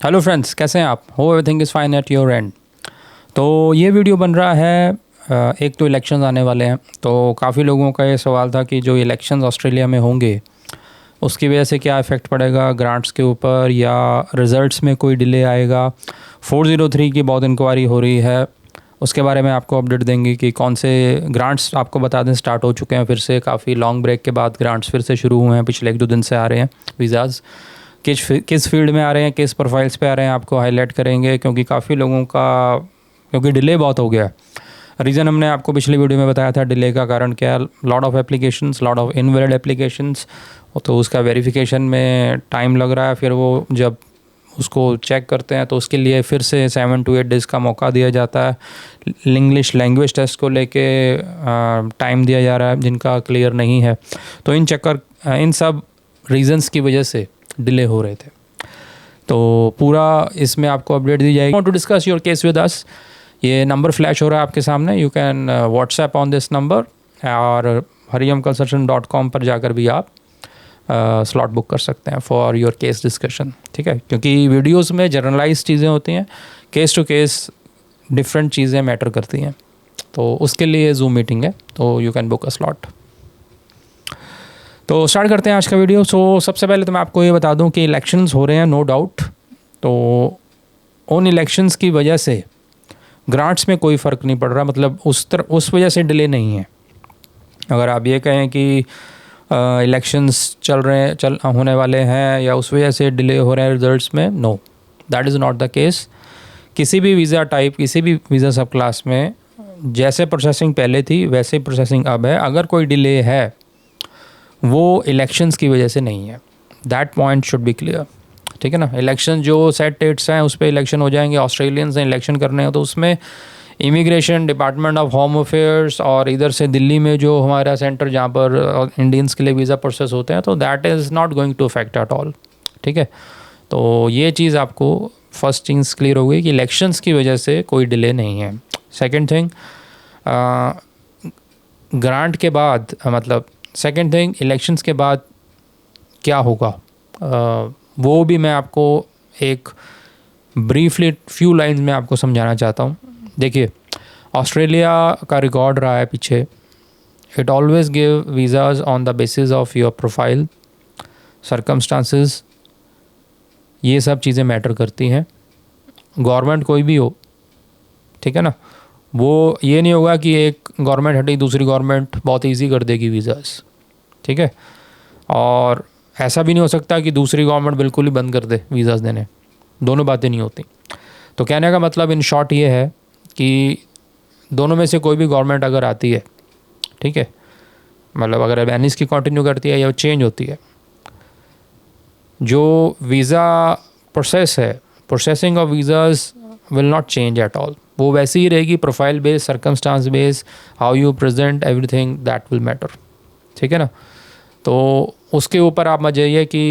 Hello friends, कैसे हैं आप? हो everything is fine at your and. तो ये वीडियो बन रहा है, एक तो इलेक्शंस आने वाले हैं, तो काफ़ी लोगों का ये सवाल था कि जो इलेक्शंस ऑस्ट्रेलिया में होंगे उसकी वजह से क्या इफ़ेक्ट पड़ेगा ग्रांट्स के ऊपर, या रिज़ल्ट्स में कोई डिले आएगा। 403 की बहुत इंक्वायरी हो रही है, उसके बारे में आपको अपडेट देंगे कि कौन से ग्रांट्स आपको बता दें स्टार्ट हो चुके हैं। फिर से काफ़ी लॉन्ग ब्रेक के बाद ग्रांट्स फिर से शुरू हुए हैं, पिछले 1-2 दिन से आ रहे हैं वीज़ाज़। किस फील्ड में आ रहे हैं, किस प्रोफाइल्स पे आ रहे हैं, आपको हाईलाइट करेंगे, क्योंकि काफ़ी लोगों का क्योंकि डिले बहुत हो गया। रीज़न हमने आपको पिछली वीडियो में बताया था, डिले का कारण क्या है। Lot of applications, lot of invalid applications, तो उसका वेरिफिकेशन में टाइम लग रहा है। फिर वो जब उसको चेक करते हैं तो उसके लिए फिर से 7 to 8 डेज़ का मौका दिया जाता है। इंग्लिश लैंग्वेज टेस्ट को लेके टाइम दिया जा रहा है जिनका क्लियर नहीं है। तो इन सब रीज़न्स की वजह से डिले हो रहे थे, तो पूरा इसमें आपको अपडेट दी जाएगी। Want to discuss your case with us, ये नंबर फ्लैश हो रहा है आपके सामने, you can WhatsApp on this number, और hariamconsultant.com पर जाकर भी आप स्लॉट बुक कर सकते हैं फॉर योर केस डिस्कशन। ठीक है, क्योंकि वीडियोस में जनरलाइज चीज़ें होती हैं, केस टू केस डिफरेंट चीज़ें मैटर करती हैं, तो उसके लिए जूम मीटिंग है, तो you can book a slot. तो स्टार्ट करते हैं आज का वीडियो। सबसे पहले तो मैं आपको ये बता दूं कि इलेक्शंस हो रहे हैं, नो डाउट। तो उन इलेक्शंस की वजह से ग्रांट्स में कोई फ़र्क नहीं पड़ रहा, मतलब उस वजह से डिले नहीं है। अगर आप ये कहें कि इलेक्शंस होने वाले हैं या उस वजह से डिले हो रहे हैं रिजल्ट्स में, no, that is not the case. किसी भी वीज़ा टाइप, किसी भी वीज़ा सब क्लास में जैसे प्रोसेसिंग पहले थी वैसे प्रोसेसिंग अब है। अगर कोई डिले है वो इलेक्शंस की वजह से नहीं है, that point should be clear. ठीक है ना, इलेक्शन जो सेट डेट्स हैं उस पर इलेक्शन हो जाएंगे। ऑस्ट्रेलियंस ने इलेक्शन करने हैं तो उसमें immigration, department of home affairs, और इधर से दिल्ली में जो हमारा सेंटर जहाँ पर इंडियंस के लिए वीज़ा प्रोसेस होते हैं, तो that is not going to affect at all. ठीक है, तो ये चीज़ आपको फर्स्ट चीज़ क्लियर हो गई कि इलेक्शंस की वजह से कोई डिले नहीं है। सेकेंड थिंग, ग्रांट के बाद सेकेंड थिंग, इलेक्शंस के बाद क्या होगा, वो भी मैं आपको एक ब्रीफली फ्यू लाइंस में आपको समझाना चाहता हूँ। देखिए, ऑस्ट्रेलिया का रिकॉर्ड रहा है पीछे, it always give visas on the basis of your profile, circumstances, ये सब चीज़ें मैटर करती हैं। गवर्नमेंट कोई भी हो, ठीक है ना, वो ये नहीं होगा कि एक गवर्नमेंट हटी दूसरी गवर्नमेंट बहुत इजी कर देगी वीज़ाज़। ठीक है, और ऐसा भी नहीं हो सकता कि दूसरी गवर्नमेंट बिल्कुल ही बंद कर दे वीज़ाज़ देने, दोनों बातें नहीं होती। तो कहने का मतलब इन शॉर्ट ये है कि दोनों में से कोई भी गवर्नमेंट अगर आती है, ठीक है, मतलब अगर अल्बानीज़ की कंटिन्यू करती है या चेंज होती है, जो वीज़ा प्रोसेस है, processing of visas will not change at all, वो वैसी ही रहेगी। Profile base, circumstance base, how you present, everything that will matter. ठीक है ना, तो उसके ऊपर आप मत जाइए कि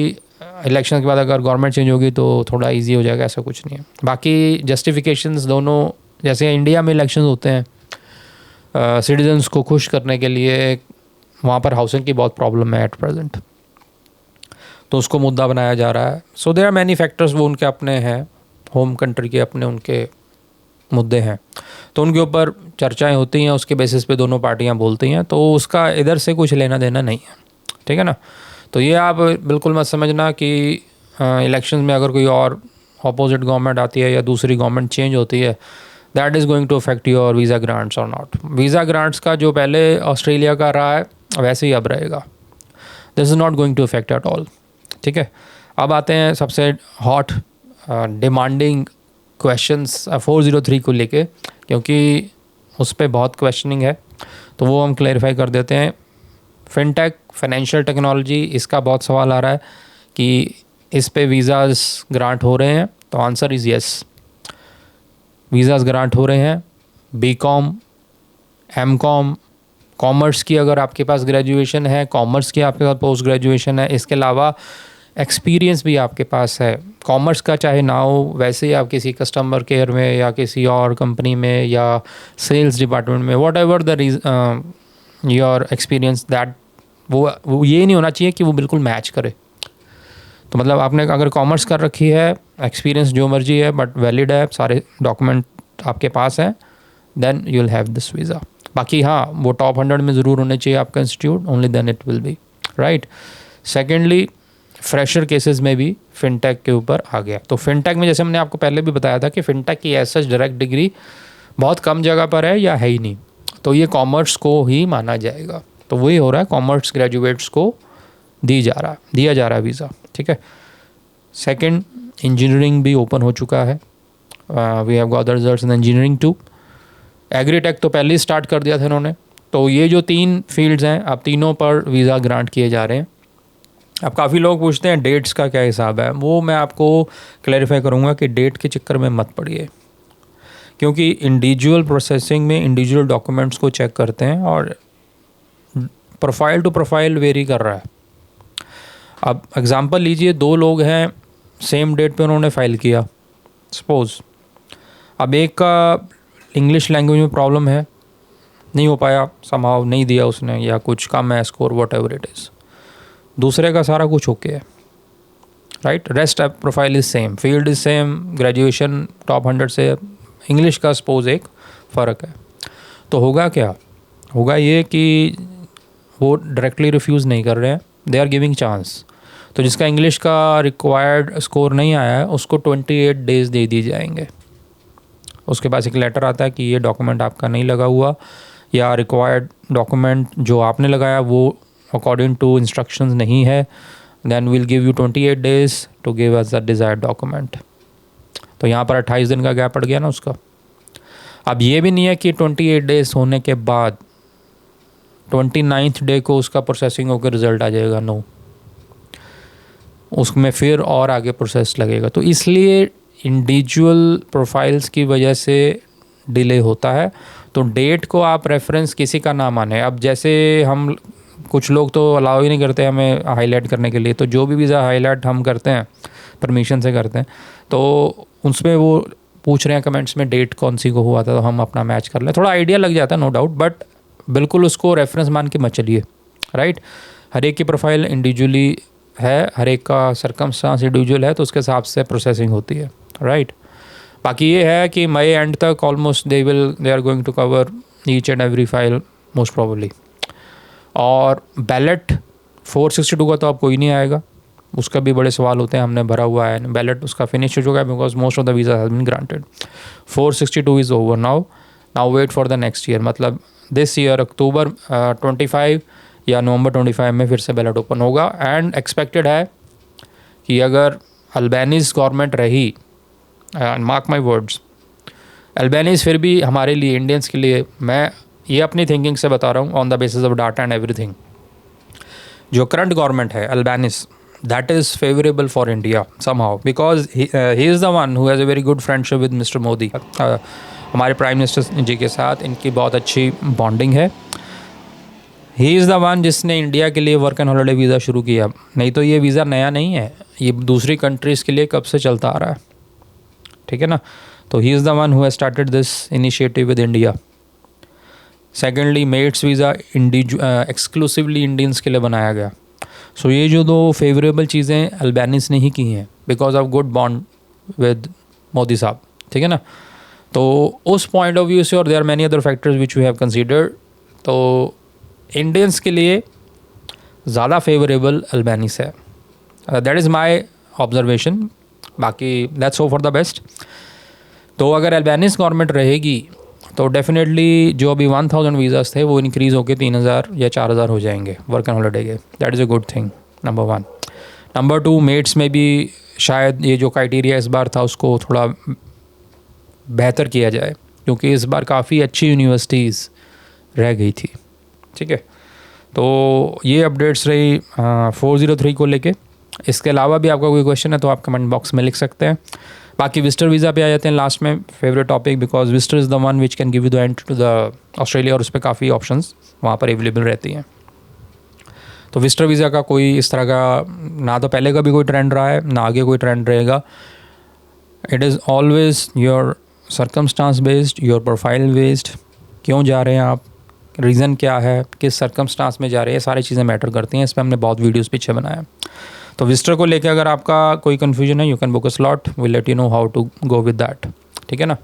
इलेक्शन के बाद अगर गवर्नमेंट चेंज होगी तो थोड़ा इजी हो जाएगा, ऐसा कुछ नहीं है। बाकी जस्टिफिकेशंस दोनों, जैसे इंडिया में इलेक्शन होते हैं सिटीजन्स को खुश करने के लिए, वहाँ पर हाउसिंग की बहुत प्रॉब्लम है एट प्रेजेंट, तो उसको मुद्दा बनाया जा रहा है। So there are many factors, वो उनके अपने हैं, होम कंट्री के अपने उनके मुद्दे हैं, तो उनके ऊपर चर्चाएं होती हैं, उसके बेसिस पे दोनों पार्टियां बोलती हैं, तो उसका इधर से कुछ लेना देना नहीं है। ठीक है ना, तो ये आप बिल्कुल मत समझना कि इलेक्शन में अगर कोई और अपोजिट गवर्नमेंट आती है या दूसरी गवर्नमेंट चेंज होती है, that is going to affect your visa grants और नॉट। वीज़ा ग्रांट्स का जो पहले ऑस्ट्रेलिया का रहा है वैसे ही अब रहेगा, this is not going to affect at all. ठीक है, अब आते हैं सबसे हॉट डिमांडिंग क्वेश्चंस 403 को लेके, क्योंकि उस पर बहुत क्वेश्चनिंग है, तो वो हम क्लैरिफाई कर देते हैं। फिनटेक, फाइनेंशियल टेक्नोलॉजी, इसका बहुत सवाल आ रहा है कि इस पे वीज़ाज़ ग्रांट हो रहे हैं, तो answer is yes, visas grant हो रहे हैं। बीकॉम, एमकॉम, कॉमर्स की अगर आपके पास ग्रेजुएशन है, कॉमर्स की आपके पास पोस्ट ग्रेजुएशन है, इसके अलावा एक्सपीरियंस भी आपके पास है, कॉमर्स का चाहे ना हो, वैसे ही आप किसी कस्टमर केयर में या किसी और कंपनी में या सेल्स डिपार्टमेंट में, what ever the your experience, that वो ये नहीं होना चाहिए कि वो बिल्कुल मैच करे। तो मतलब आपने अगर कॉमर्स कर रखी है, एक्सपीरियंस जो मर्जी है बट वैलिड है, सारे डॉक्यूमेंट आपके पास हैं, then you will have this visa. बाकी हाँ, वो टॉप 100 में ज़रूर होने चाहिए आपका institute, only then it will be right. Secondly, fresher cases में भी फिनटेक के ऊपर आ गया। तो फिनटेक में जैसे हमने आपको पहले भी बताया था कि फिनटेक की ऐसा डायरेक्ट डिग्री बहुत कम जगह पर है या है ही नहीं, तो ये कॉमर्स को ही माना जाएगा। तो वही हो रहा है, कॉमर्स ग्रेजुएट्स को दिया जा रहा है वीज़ा, ठीक है। सेकंड, इंजीनियरिंग भी ओपन हो चुका है, we have got the results in engineering too. Agritech तो पहले ही स्टार्ट कर दिया था इन्होंने। तो ये जो 3 फील्ड्स हैं, अब तीनों पर वीज़ा ग्रांट किए जा रहे हैं। अब काफ़ी लोग पूछते हैं डेट्स का क्या हिसाब है, वो मैं आपको क्लैरिफाई करूँगा कि डेट के चक्कर में मत पड़िए, क्योंकि इंडिविजुअल प्रोसेसिंग में इंडिविजुअल डॉक्यूमेंट्स को चेक करते हैं और प्रोफाइल टू प्रोफाइल वेरी कर रहा है। अब एग्ज़ाम्पल लीजिए, 2 लोग हैं, सेम डेट पे उन्होंने फ़ाइल किया सपोज़। अब एक का इंग्लिश लैंग्वेज में प्रॉब्लम है, नहीं हो पाया, समहाउ नहीं दिया उसने, या कुछ कम है score, what ever it is. दूसरे का सारा कुछ ओके है, right. Rest profile is same, field is same, graduation top 100 से, इंग्लिश का सपोज एक फ़र्क है। तो होगा क्या, होगा ये कि वो डायरेक्टली रिफ्यूज़ नहीं कर रहे हैं, दे आर गिविंग चांस। तो जिसका इंग्लिश का रिक्वायर्ड स्कोर नहीं आया है उसको 28 डेज़ दे दिए जाएंगे। उसके पास एक लेटर आता है कि ये डॉक्यूमेंट आपका नहीं लगा हुआ, या रिक्वायर्ड डॉक्यूमेंट जो आपने लगाया वो अकॉर्डिंग टू इंस्ट्रक्शंस नहीं है, then will give you 28 days to give us the desired document. तो यहाँ पर 28 दिन का गैप पड़ गया ना उसका। अब ये भी नहीं है कि 28 डेज़ होने के बाद 29th डे को उसका प्रोसेसिंग होकर रिज़ल्ट आ जाएगा, नो, उसमें फिर और आगे प्रोसेस लगेगा। तो इसलिए इंडिविजुअल प्रोफाइल्स की वजह से डिले होता है। तो डेट को आप रेफरेंस किसी का ना माने। अब जैसे हम कुछ लोग तो अलाउ ही नहीं करते हमें हाईलाइट करने के लिए, तो जो भी वीज़ा हाईलाइट हम करते हैं परमिशन से करते हैं, तो उसमें वो पूछ रहे हैं कमेंट्स में डेट कौन सी को हुआ था, तो हम अपना मैच कर लें, थोड़ा आइडिया लग जाता है नो डाउट, बट बिल्कुल उसको रेफरेंस मान के मत चलिए, राइट। हर एक की प्रोफाइल इंडिविजुअली है, हर एक का सर्कमस्टांस इंडिविजुअल है, तो उसके हिसाब से प्रोसेसिंग होती है, राइट। बाकी ये है कि मई एंड तक almost they are going to cover each and every file most probably. और बैलेट 462 का तो अब कोई नहीं आएगा, उसका भी बड़े सवाल होते हैं, हमने भरा हुआ है, बैलेट उसका फिनिश हो चुका है because most of the visa has been granted. 462 is over now wait for the next year, मतलब दिस ईयर अक्टूबर 25 या नवंबर 25 में फिर से बैलेट ओपन होगा। एंड एक्सपेक्टेड है कि अगर अल्बानीज़ गवर्नमेंट रही, मार्क माई वर्ड्स, अल्बानीज़ फिर भी हमारे लिए, इंडियंस के लिए, मैं ये अपनी थिंकिंग से बता रहा हूँ on the basis of data and everything, जो करंट गवर्नमेंट है Albanese, that is favorable for India somehow because he is the one who has a very good friendship with Mr. Modi. हमारे prime minister जी के साथ इनकी बहुत अच्छी bonding है। ही is the one जिसने इंडिया के लिए वर्क एंड हॉलिडे वीज़ा शुरू किया, नहीं तो ये वीज़ा नया नहीं है, ये दूसरी कंट्रीज़ के लिए कब से चलता आ रहा है, ठीक है ना। तो he is the one who has started this initiative with India. Secondly, MATES visa exclusively Indians के लिए बनाया गया। सो ये जो 2 फेवरेबल चीज़ें अल्बानीज़ ने ही की हैं because of good bond with Modi साहब, ठीक है ना। तो उस पॉइंट ऑफ व्यू से, और there are many other factors which we have considered, तो इंडियंस के लिए ज़्यादा फेवरेबल अल्बानीज़ है, दैट इज़ माई ऑब्जर्वेशन। बाकी let's hope for the best. तो अगर अल्बानीज़ गवर्नमेंट रहेगी तो डेफिनेटली जो अभी 1000 वीज़ास थे वो इंक्रीज़ होकर 3000 या 4000 हो जाएंगे वर्क एंड हॉलिडे के। That is a good thing, number 1। Number 2, MATES में भी शायद ये जो क्राइटेरिया इस बार था उसको थोड़ा बेहतर किया जाए, क्योंकि इस बार काफ़ी अच्छी यूनिवर्सिटीज़ रह गई थी, ठीक है। तो ये अपडेट्स रही 403 को लेके। इसके अलावा भी आपका कोई क्वेश्चन है तो आप कमेंट बॉक्स में लिख सकते हैं। बाकी विजिटर वीज़ा पे आ जाते हैं लास्ट में, favourite topic, because visitor is the one which can give you the entry to the Australia, और उस पर काफ़ी ऑप्शंस वहाँ पर अवेलेबल रहती हैं। तो विजिटर वीज़ा का कोई इस तरह का ना तो पहले का भी कोई ट्रेंड रहा है, ना आगे कोई ट्रेंड रहेगा। It is always your circumstance based, your profile based. क्यों जा रहे हैं आप, रीज़न क्या है, किस सर्कमस्टांस में जा रहे हैं, सारी चीज़ें मैटर करती हैं। इस पर हमने बहुत वीडियोज़ पीछे बनाया। तो विजिटर को लेके अगर आपका कोई कन्फ्यूजन है, you can book a slot, will let you know how to go with that, ठीक है ना।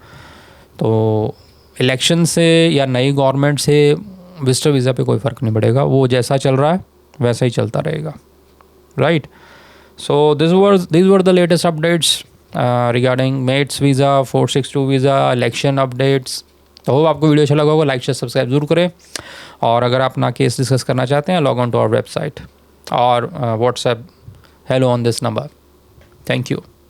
तो इलेक्शन से या नई गवर्नमेंट से विजिटर वीज़ा पे कोई फ़र्क नहीं पड़ेगा, वो जैसा चल रहा है वैसा ही चलता रहेगा, right. So these were the latest updates regarding MATES visa, 462 visa, election updates. तो होप आपको वीडियो अच्छा लगा होगा, लाइक शेयर सब्सक्राइब जरूर करें। और अगर आप अपना केस डिस्कस करना चाहते हैं, log on to our website और WhatsApp hello on this number. Thank you.